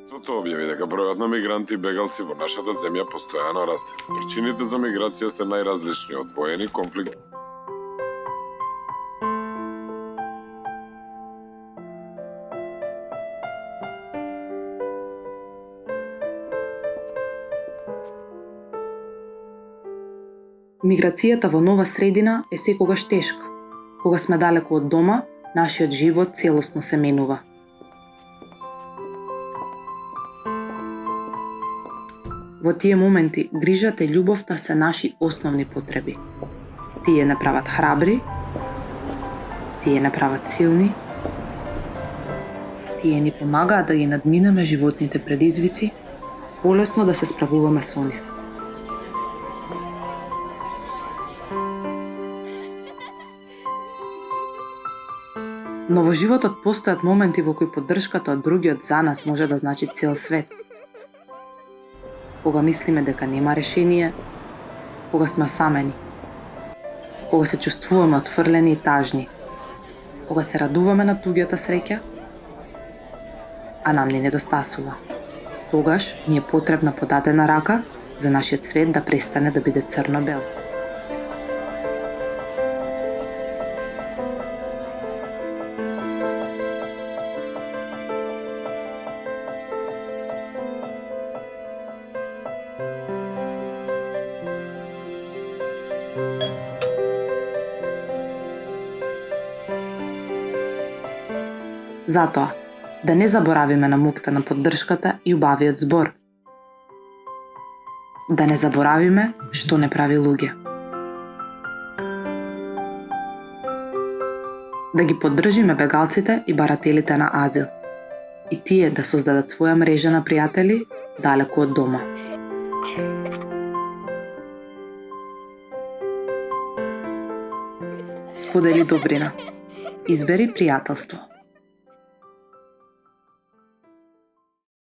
Правителството објави дека бројот на мигранти и бегалци во нашата земја постојано расте. Причините за миграција се најразлични, од воени конфликти Миграцијата во нова средина е секогаш тешка. Кога сме далеку од дома, нашиот живот целосно се менува. Во тие моменти, грижата и љубовта се наши основни потреби. Тие не прават храбри, тие не прават силни, тие ни помагаат да ги надминеме животните предизвици, полесно да се справуваме со нив. Но во животот постојат моменти во кои поддршката од другиот за нас може да значи цел свет. Кога мислиме дека нема решение, кога сме осамени, кога се чувствуваме отфрлени и тажни, кога се радуваме на туѓата среќа, а нам ни недостасува. Тогаш ни е потребна подадена рака за нашиот свет да престане да биде црно-бел. Затоа, да не заборавиме намокта на поддршката и убавиот збор. Да не заборавиме што не прави луѓе. Да ги поддржиме бегалците и барателите на азил. И тие да создадат своја мрежа на пријатели далеку од дома. Сподели добрина. Избери пријателство.